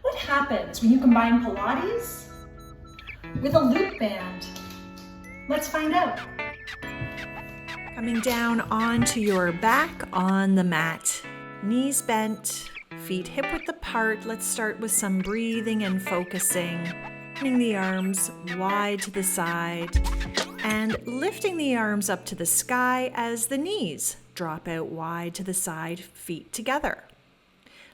What happens when you combine Pilates with a loop band? Let's find out. Coming down onto your back on the mat. Knees bent, feet hip-width apart. Let's start with some breathing and focusing. Opening the arms wide to the side and lifting the arms up to the sky as the knees drop out wide to the side, feet together.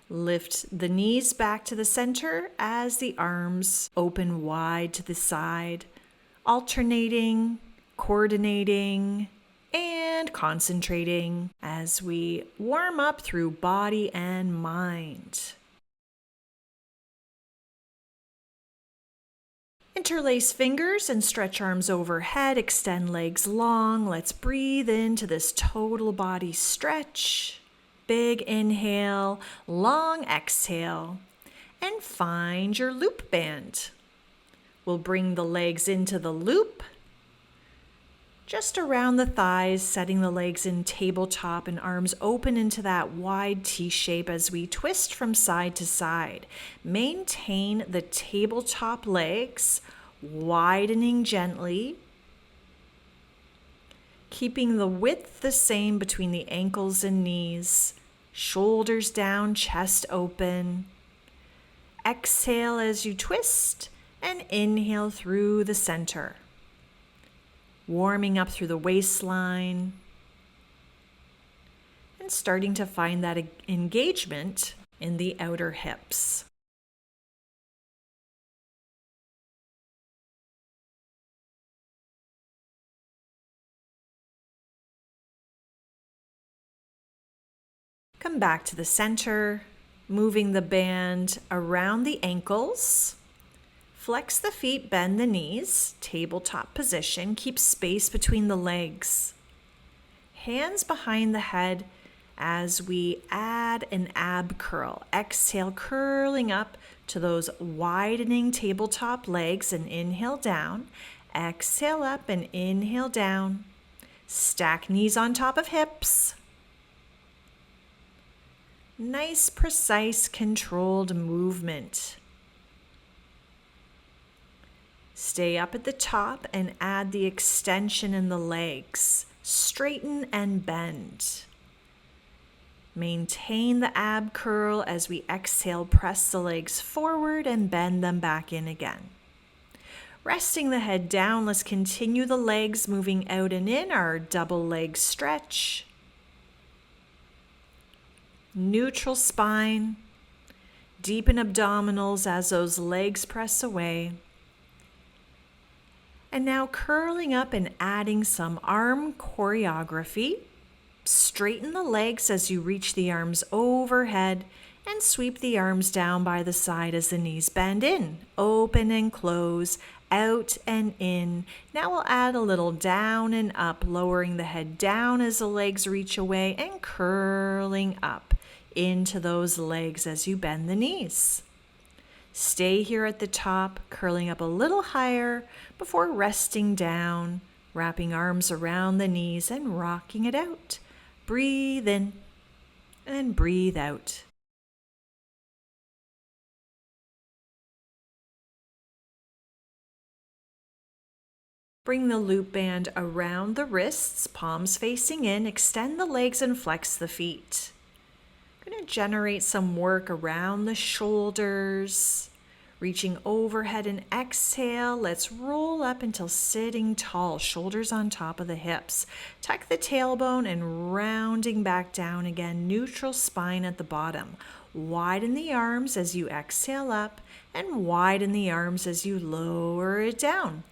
Lift the knees back to the center as the arms open wide to the side, alternating, coordinating, and concentrating as we warm up through body and mind. Interlace fingers and stretch arms overhead, extend legs long. Let's breathe into this total body stretch. Big inhale, long exhale, and find your loop band. We'll bring the legs into the loop, just around the thighs, setting the legs in tabletop and arms open into that wide T shape as we twist from side to side. Maintain the tabletop legs, widening gently, keeping the width the same between the ankles and knees, shoulders down, chest open. Exhale as you twist and inhale through the center. Warming up through the waistline and starting to find that engagement in the outer hips. Come back to the center, moving the band around the ankles. Flex the feet, bend the knees, tabletop position, keep space between the legs. Hands behind the head as we add an ab curl. Exhale, curling up to those widening tabletop legs and inhale down. Exhale up and inhale down. Stack knees on top of hips. Nice, precise, controlled movement. Stay up at the top and add the extension in the legs. Straighten and bend. Maintain the ab curl as we exhale, press the legs forward and bend them back in again. Resting the head down, let's continue the legs moving out and in, our double leg stretch. Neutral spine, deepen abdominals as those legs press away. And now curling up and adding some arm choreography. Straighten the legs as you reach the arms overhead and sweep the arms down by the side as the knees bend in. Open and close, out and in. Now we'll add a little down and up, lowering the head down as the legs reach away and curling up into those legs as you bend the knees. Stay here at the top, curling up a little higher before resting down, wrapping arms around the knees and rocking it out. Breathe in and breathe out. Bring the loop band around the wrists, palms facing in, extend the legs and flex the feet. I'm going to generate some work around the shoulders, reaching overhead and exhale. Let's roll up until sitting tall, shoulders on top of the hips. Tuck the tailbone and rounding back down again, neutral spine at the bottom. Widen the arms as you exhale up and widen the arms as you lower it down.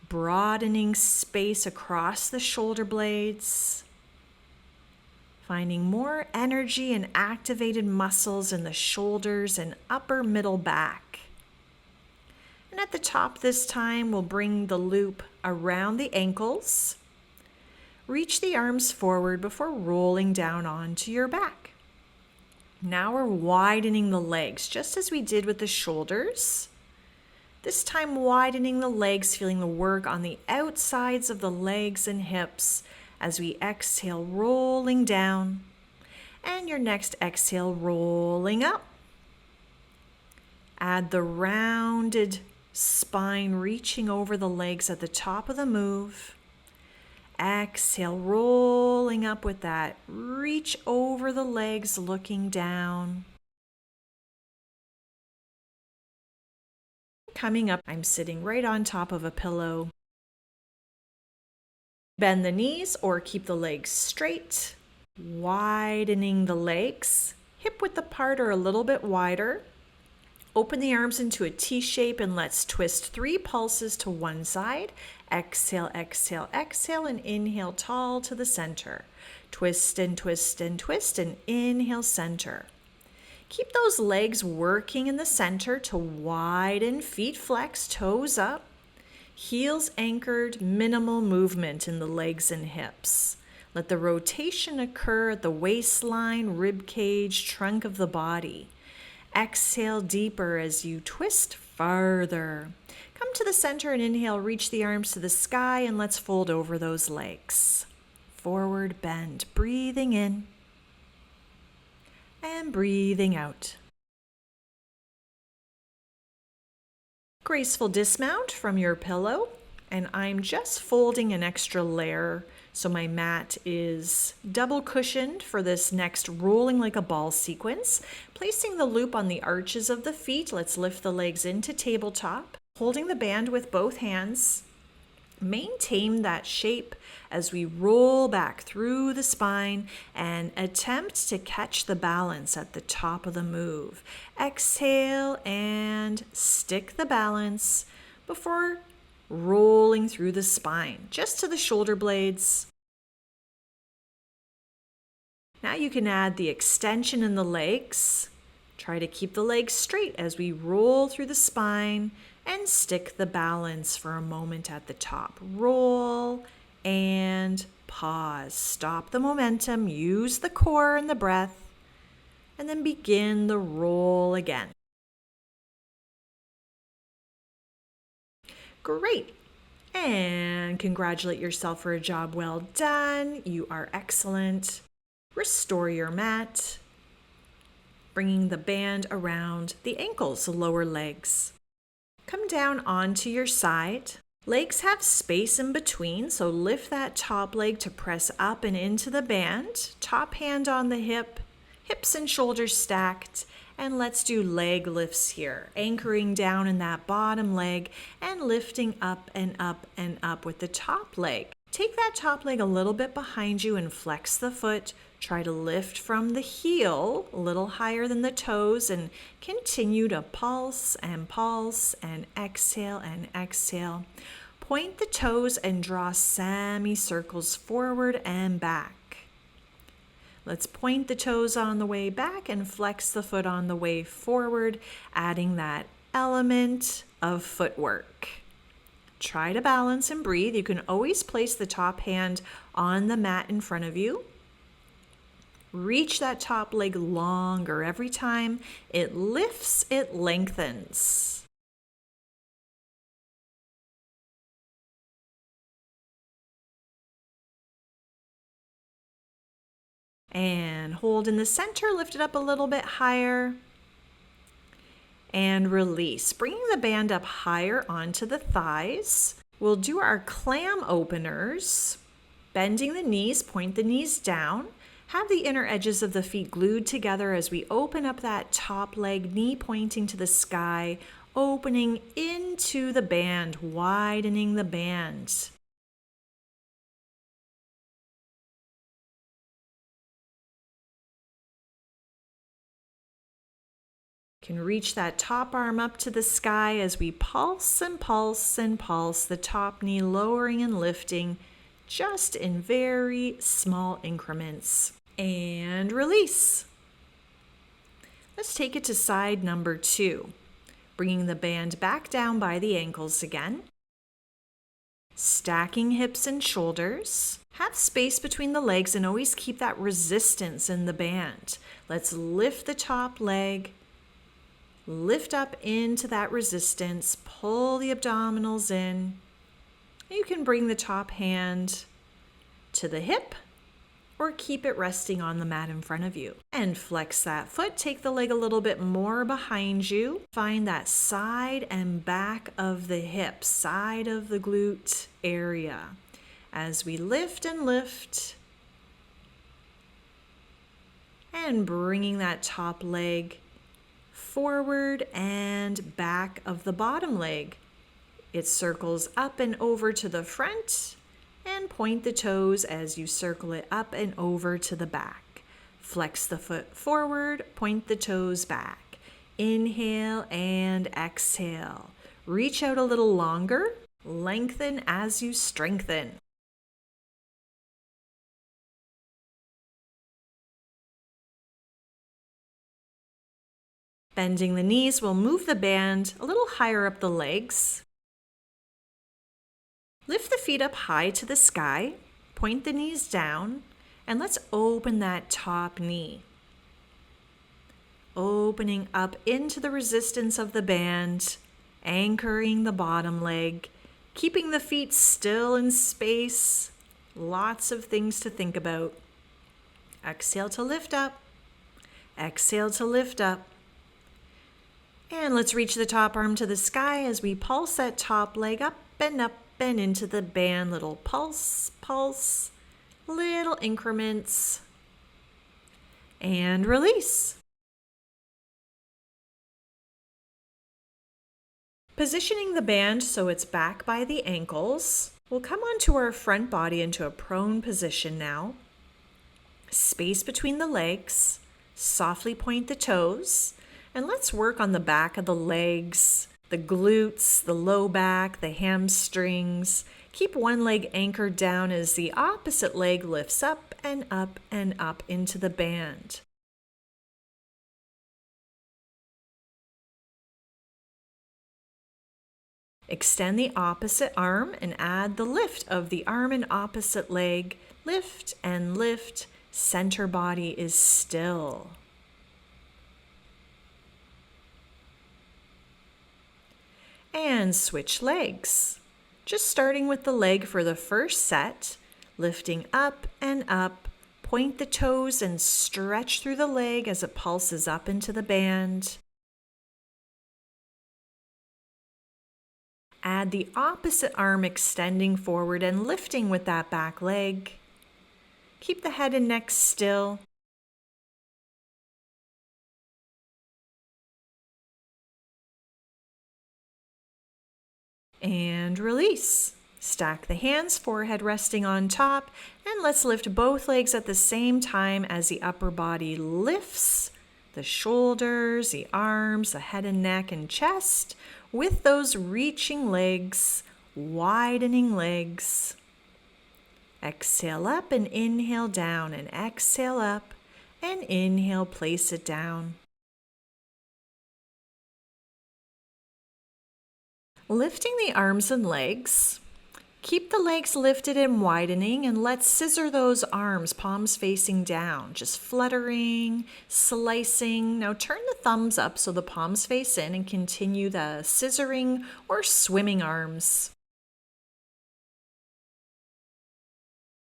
Broadening space across the shoulder blades. Finding more energy and activated muscles in the shoulders and upper middle back. And at the top this time, we'll bring the loop around the ankles. Reach the arms forward before rolling down onto your back. Now we're widening the legs, just as we did with the shoulders. This time widening the legs, feeling the work on the outsides of the legs and hips. As we exhale, rolling down, and your next exhale, rolling up. Add the rounded spine reaching over the legs at the top of the move. Exhale, rolling up with that. Reach over the legs, looking down. Coming up, I'm sitting right on top of a pillow. Bend the knees or keep the legs straight. Widening the legs, hip width apart or a little bit wider. Open the arms into a T shape and let's twist 3 pulses to one side. Exhale, exhale, exhale, and inhale tall to the center. Twist and twist and twist and inhale center. Keep those legs working in the center to widen, feet flex, toes up. Heels anchored, minimal movement in the legs and hips. Let the rotation occur at the waistline, rib cage, trunk of the body. Exhale deeper as you twist farther. Come to the center and inhale, reach the arms to the sky and let's fold over those legs. Forward bend, breathing in and breathing out. Graceful dismount from your pillow, and I'm just folding an extra layer so my mat is double cushioned for this next rolling like a ball sequence. Placing the loop on the arches of the feet, let's lift the legs into tabletop. Holding the band with both hands, maintain that shape as we roll back through the spine and attempt to catch the balance at the top of the move. Exhale and stick the balance before rolling through the spine, just to the shoulder blades. Now you can add the extension in the legs. Try to keep the legs straight as we roll through the spine and stick the balance for a moment at the top. Roll and pause. Stop the momentum, use the core and the breath, and then begin the roll again. Great. And congratulate yourself for a job well done. You are excellent. Restore your mat, bringing the band around the ankles, the lower legs. Come down onto your side. Legs have space in between, so lift that top leg to press up and into the band. Top hand on the hip, hips and shoulders stacked. And let's do leg lifts here, anchoring down in that bottom leg and lifting up and up and up with the top leg. Take that top leg a little bit behind you and flex the foot. Try to lift from the heel a little higher than the toes and continue to pulse and exhale and exhale. Point the toes and draw semicircles forward and back. Let's point the toes on the way back and flex the foot on the way forward, adding that element of footwork. Try to balance and breathe. You can always place the top hand on the mat in front of you. Reach that top leg longer. Every time it lifts, it lengthens. And hold in the center, lift it up a little bit higher. And release, bringing the band up higher onto the thighs. We'll do our clam openers, bending the knees, point the knees down. Have the inner edges of the feet glued together as we open up that top leg, knee pointing to the sky, opening into the band, widening the band. Can reach that top arm up to the sky as we pulse and pulse and pulse, the top knee lowering and lifting just in very small increments. And release. Let's take it to side number 2, bringing the band back down by the ankles again. Stacking hips and shoulders. Have space between the legs and always keep that resistance in the band. Let's lift the top leg. Lift up into that resistance, pull the abdominals in. You can bring the top hand to the hip or keep it resting on the mat in front of you. And flex that foot, take the leg a little bit more behind you. Find that side and back of the hip, side of the glute area. As we lift and lift, and bringing that top leg forward and back of the bottom leg. It circles up and over to the front, and point the toes as you circle it up and over to the back. Flex the foot forward, point the toes back. Inhale and exhale. Reach out a little longer, lengthen as you strengthen. Bending the knees, we'll move the band a little higher up the legs. Lift the feet up high to the sky, point the knees down, and let's open that top knee. Opening up into the resistance of the band, anchoring the bottom leg, keeping the feet still in space. Lots of things to think about. Exhale to lift up. Exhale to lift up. And let's reach the top arm to the sky as we pulse that top leg up and into the band. Little pulse, pulse, little increments. And release. Positioning the band so it's back by the ankles. We'll come onto our front body into a prone position now. Space between the legs. Softly point the toes. And let's work on the back of the legs, the glutes, the low back, the hamstrings. Keep one leg anchored down as the opposite leg lifts up and up and up into the band. Extend the opposite arm and add the lift of the arm and opposite leg. Lift and lift. Center body is still. And switch legs. Just starting with the leg for the first set, lifting up and up, point the toes and stretch through the leg as it pulses up into the band. Add the opposite arm extending forward and lifting with that back leg. Keep the head and neck still. And release. Stack the hands, forehead resting on top, and let's lift both legs at the same time as the upper body lifts, the shoulders, the arms, the head and neck and chest, with those reaching legs, widening legs. Exhale up and inhale down, and exhale up and inhale, place it down. Lifting the arms and legs. Keep the legs lifted and widening, and let's scissor those arms, palms facing down, just fluttering, slicing. Now turn the thumbs up so the palms face in and continue the scissoring or swimming arms.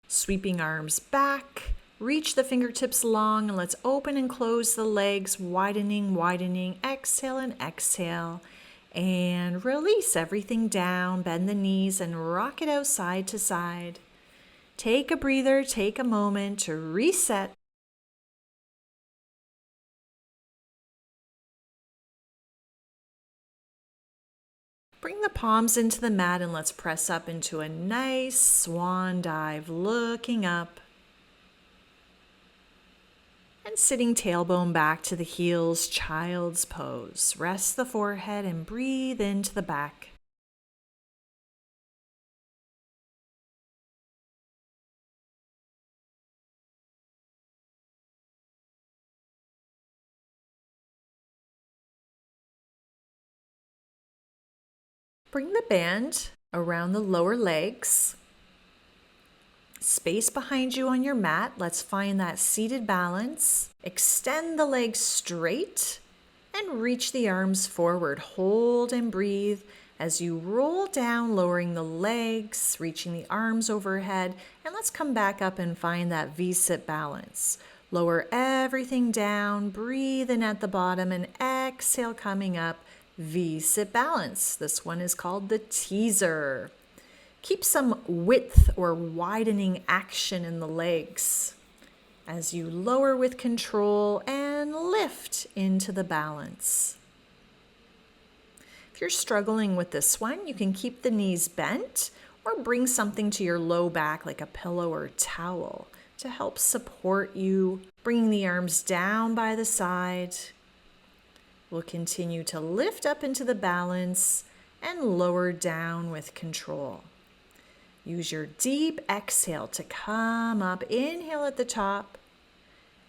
Sweeping arms back, reach the fingertips long, and let's open and close the legs, widening, widening. Exhale and exhale. And release everything down, bend the knees and rock it out side to side. Take a breather, take a moment to reset. Bring the palms into the mat and let's press up into a nice swan dive, looking up. And sitting tailbone back to the heels, child's pose. Rest the forehead and breathe into the back. Bring the band around the lower legs. Space behind you on your mat. Let's find that seated balance. Extend the legs straight and reach the arms forward. Hold and breathe As you roll down, lowering the legs, reaching the arms overhead, and let's come back up and find that V-sit balance. Lower everything down, breathe in at the bottom, and exhale coming up, V-sit balance. This one is called the teaser. Keep some width or widening action in the legs as you lower with control and lift into the balance. If you're struggling with this one, you can keep the knees bent or bring something to your low back like a pillow or towel to help support you. Bringing the arms down by the side. We'll continue to lift up into the balance and lower down with control. Use your deep exhale to come up. Inhale at the top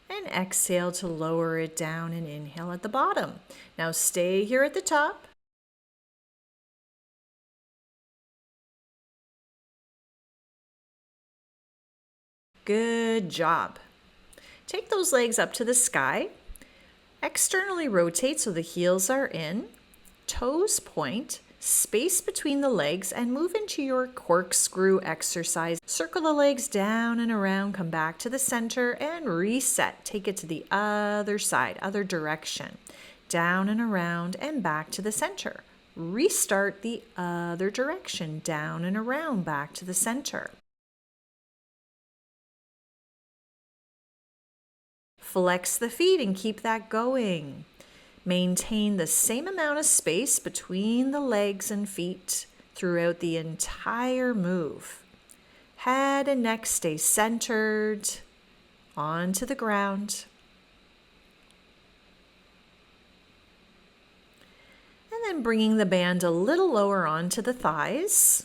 and exhale to lower it down and inhale at the bottom. Now stay here at the top. Good job. Take those legs up to the sky. Externally rotate so the heels are in. Toes point. Space between the legs and move into your corkscrew exercise. Circle the legs down and around, come back to the center and reset. Take it to the other side, other direction. Down and around and back to the center. Restart the other direction, down and around, back to the center. Flex the feet and keep that going. Maintain the same amount of space between the legs and feet throughout the entire move. Head and neck stay centered onto the ground. And then bringing the band a little lower onto the thighs.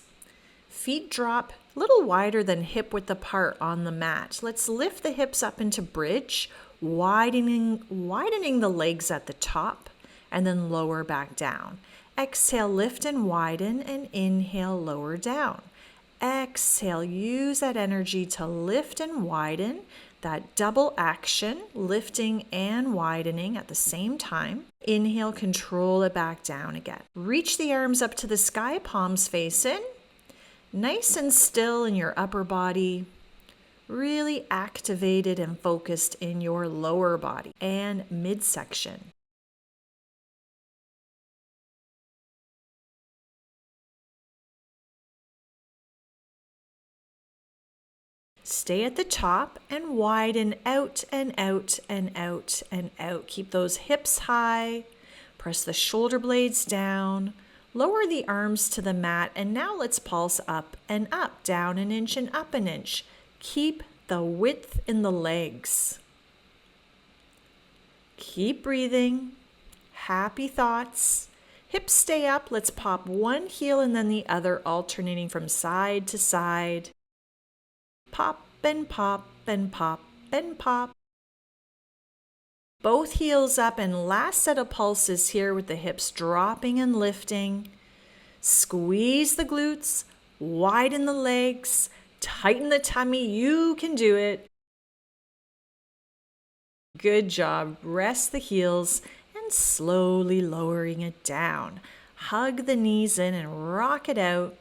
Feet drop a little wider than hip width apart on the mat. Let's lift the hips up into bridge, widening the legs at the top and then lower back down. Exhale, lift and widen, and inhale, lower down. Exhale, use that energy to lift and widen, that double action, lifting and widening at the same time. Inhale, control it back down again. Reach the arms up to the sky, palms face in. Nice and still in your upper body. Really activated and focused in your lower body and midsection. Stay at the top and widen out and out and out and out. Keep those hips high. Press the shoulder blades down. Lower the arms to the mat, and now let's pulse up and up, down an inch and up an inch. Keep the width in the legs. Keep breathing. Happy thoughts. Hips stay up. Let's pop one heel and then the other, alternating from side to side. Pop and pop and pop and pop. Both heels up, and last set of pulses here with the hips dropping and lifting. Squeeze the glutes, widen the legs, tighten the tummy. You can do it. Good job. Rest the heels and slowly lowering it down. Hug the knees in and rock it out.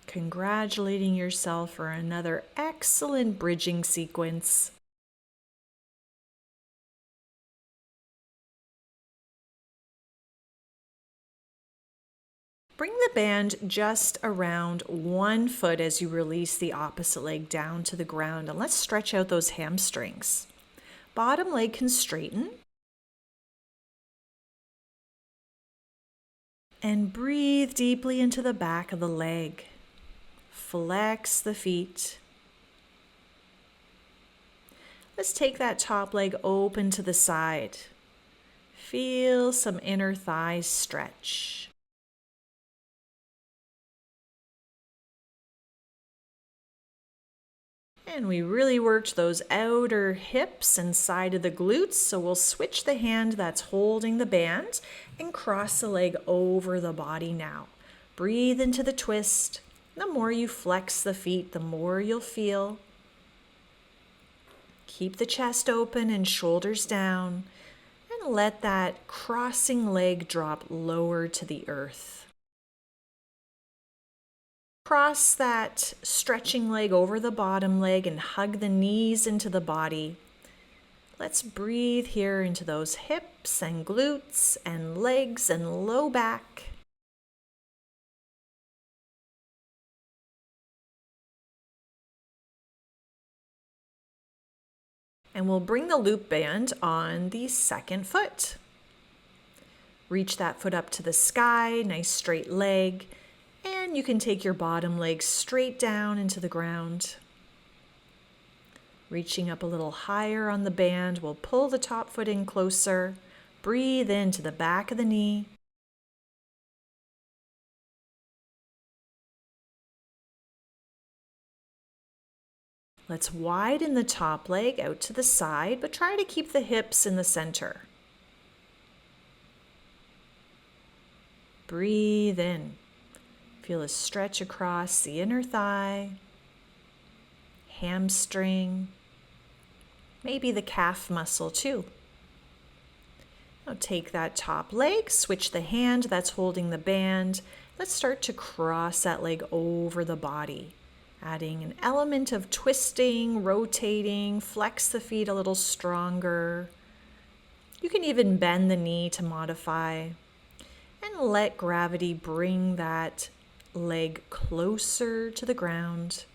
Congratulating yourself for another excellent bridging sequence. Bring the band just around 1 foot as you release the opposite leg down to the ground, and let's stretch out those hamstrings. Bottom leg can straighten. And breathe deeply into the back of the leg. Flex the feet. Let's take that top leg open to the side. Feel some inner thighs stretch. And we really worked those outer hips and side of the glutes, so we'll switch the hand that's holding the band and cross the leg over the body now. Breathe into the twist. The more you flex the feet, the more you'll feel. Keep the chest open and shoulders down, and let that crossing leg drop lower to the earth. cross that stretching leg over the bottom leg and hug the knees into the body. Let's breathe here into those hips and glutes and legs and low back. And we'll bring the loop band on the second foot. Reach that foot up to the sky, nice straight leg, and you can take your bottom leg straight down into the ground. Reaching up a little higher on the band, we'll pull the top foot in closer. Breathe into the back of the knee. Let's widen the top leg out to the side, but try to keep the hips in the center. Breathe in. Feel a stretch across the inner thigh, hamstring, maybe the calf muscle too. Now take that top leg, switch the hand that's holding the band. Let's start to cross that leg over the body, adding an element of twisting, rotating, flex the feet a little stronger. You can even bend the knee to modify. And let gravity bring that leg closer to the ground.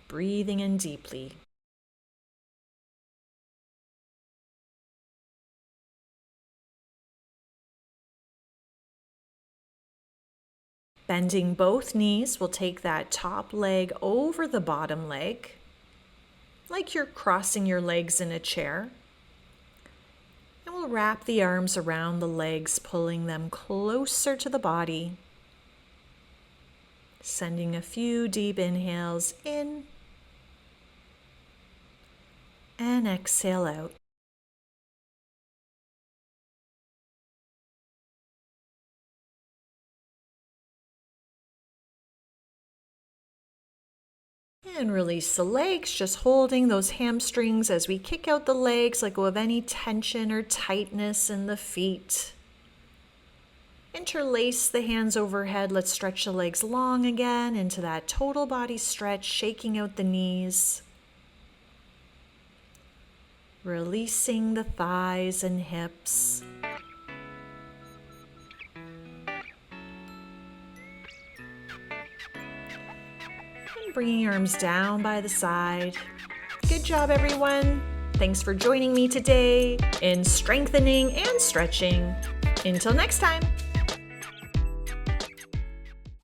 Breathing in deeply. Bending both knees, we'll take that top leg over the bottom leg, like you're crossing your legs in a chair. And we'll wrap the arms around the legs, pulling them closer to the body. Sending a few deep inhales in and exhale out. And release the legs, just holding those hamstrings as we kick out the legs, let go of any tension or tightness in the feet. Interlace the hands overhead. Let's stretch the legs long again into that total body stretch, shaking out the knees. Releasing the thighs and hips. Bringing your arms down by the side. Good job, everyone. Thanks for joining me today in strengthening and stretching. Until next time.